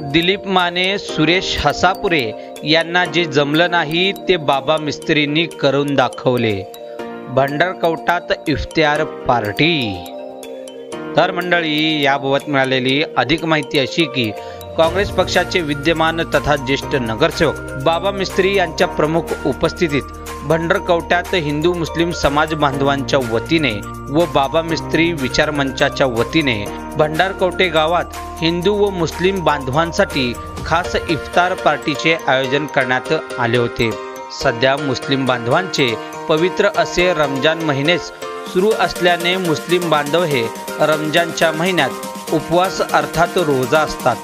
दिलीप माने, सुरेश हसापुरे यांना जे जमलं नाही ते बाबा मिस्त्रींनी करून दाखवले। भंडारकवटात इफ्तियार पार्टी। तर मंडळी, याबाबत मिळालेली अधिक माहिती अशी की काँग्रेस पक्षाचे विद्यमान तथा ज्येष्ठ नगरसेवक बाबा मिस्त्री यांच्या प्रमुख उपस्थितीत भंडारकवट्यात हिंदू मुस्लिम समाज बांधवांच्या वतीने व बाबा मिस्त्री विचार मंचाच्या वतीने भंडारकवटे गावात हिंदू व मुस्लिम बांधवांसाठी खास इफ्तार पार्टीचे आयोजन करण्यात आले होते। सध्या मुस्लिम बांधवांचे पवित्र असे रमजान महिनेच सुरू असल्याने मुस्लिम बांधव हे रमजानच्या महिन्यात उपवास अर्थात रोजा असतात।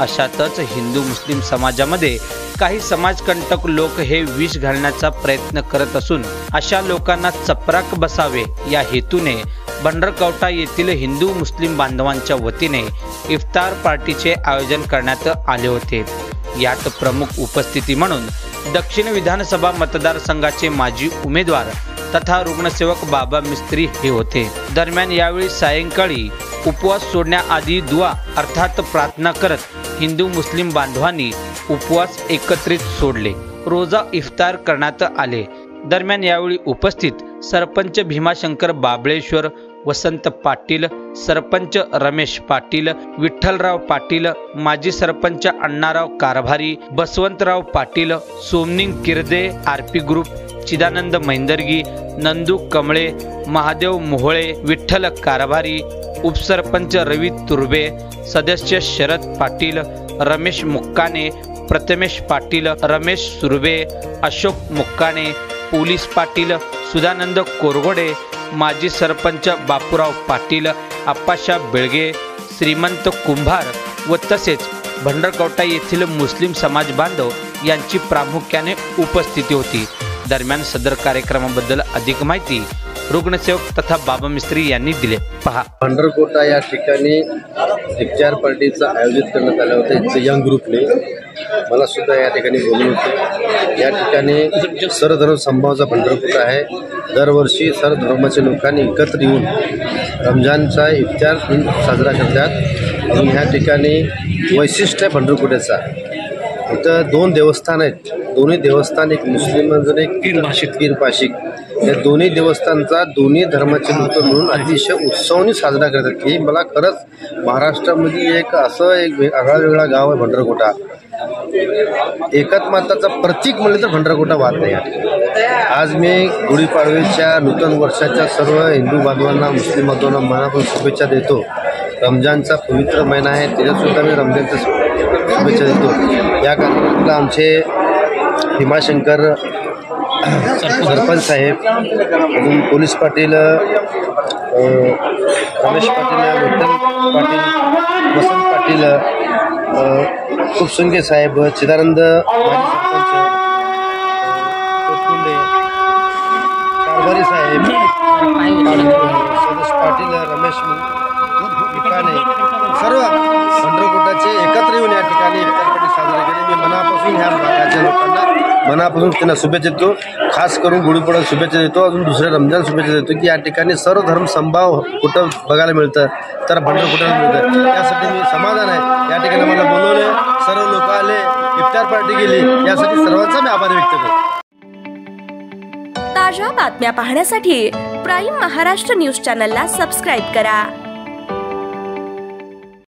अशातच हिंदू मुस्लिम समाजामध्ये काही समाजकंटक लोक हे विष घालण्याचा प्रयत्न करत असून अशा लोकांना चपराक बसावे या हेतूने भंडारकवटा येथील हिंदू मुस्लिम बांधवांच्या वतीने इफ्तार पार्टीचे आयोजन करण्यात आले होते। यात प्रमुख उपस्थिती म्हणून दक्षिण विधानसभा मतदारसंघाचे माजी उमेदवार तथा रुग्णसेवक बाबा मिस्त्री हे होते। दरम्यान यावेळी सायंकाळी उपवास सोडण्याआधी दुआ अर्थात प्रार्थना करत हिंदू मुस्लिम बांधवांनी उपवास एकत्रित सोडले, रोजा इफ्तार करण्यात आले। दरम्यान यावेळी उपस्थित सरपंच भीमाशंकर बाबळेश्वर, वसंत पाटील, सरपंच रमेश पाटील, विठ्ठलराव पाटील, माजी सरपंच अण्णाराव कारभारी, बसवंतराव पाटील, सोमनिंग किर्दे, आरपी ग्रुप, चिदानंद मैंदर्गी, नंदू कमळे, महादेव मोहोळे, विठ्ठल कारभारी, उपसरपंच रवी तुर्बे, सदस्य शरद पाटील, रमेश मुक्काने, प्रथमेश पाटील, रमेश सुर्वे, अशोक मुक्काने, पोलीस पाटील, सुधानंद कोरगोडे, माजी सरपंच बापूराव पाटील, आप्पाशा बेळगे, श्रीमंत कुंभार व तसेच भंडारकवटा येथील मुस्लिम समाज बांधव यांची प्रामुख्याने उपस्थिती होती। दरम्यान सदर कार्यक्रमाबद्दल अधिक माहिती रुग्णसेवक तथा बाबा मिस्त्री यांनी दिले। पहा। भंडारकवटा या ठिकाणी इफ्तियार पार्टीचं आयोजित करण्यात आलं होतं यंग ग्रुपने। मला सुद्धा या ठिकाणी बोलवलं होतं। या ठिकाणी सर्वधर्म समभावाचा भंडारकवटा आहे। दरवर्षी सर्व धर्माच्या लोकांनी एकत्र येऊन रमजानचा इफ्तियार दिन साजरा करतात। आणि ह्या ठिकाणी वैशिष्ट्य आहे भंडारकवट्याचा, इथं 2 देवस्थान आहेत। दोन्ही देवस्थान एक मुस्लिम एक पीर पाशिक, या दोन्ही देवस्थानचा दोन्ही धर्माचे लोक मिळून अतिशय उत्सवाने साजरा करतात। ही मला खरंच महाराष्ट्रामध्ये एक असं एक आगळा वेगळा गाव आहे भंडारकवटा। एकात्मताचा प्रतीक म्हणलं तर भंडारकवटा वाद नाही। आज मी गुढीपाडव्याच्या नूतन वर्षाच्या सर्व हिंदू बांधवांना मुस्लिम बांधवांना मनापासून शुभेच्छा देतो। रमजानचा पवित्र महिना आहे, त्याच्यासुद्धा मी रमजानच्या शुभेच्छा देतो। या कार्यक्रमाला आमचे भीमाशंकर सरपंच साहेब, अजून पोलीस पाटील, रमेश पाटील, विठ्ठल पाटील, वसंत पाटील, खूपसुंगे साहेब, चिदानंद माजी सरपंच, कोटकुंडे, कारभारी साहेब, सदस्य पाटील, रमेश मुक्काने, सर्व भंडारकवटाचे एकत्र येऊन या ठिकाणी इफ्तार पार्टी साजरी केली। मी मनापासून ह्या भागाच्या लोकांना मनापासून त्यांना शुभेच्छा देतो। खास करून गुढीपाडवा शुभेच्छा देतो, अजून दुसरे रमजान शुभेच्छा देतो की या ठिकाणी सर्व धर्म समभाव कुठं बघायला मिळतं तर भंडारकवट्याला मिळतं। यासाठी मी समाधान आहे। या ठिकाणी मला बोलवले, सर्व लोक आले, इफ्तार पार्टी केली, यासाठी सर्वांचा मी आभार व्यक्त करतो। ताज्या बातम्या पाहण्यासाठी प्राईम महाराष्ट्र न्यूज चॅनलला सबस्क्राईब करा।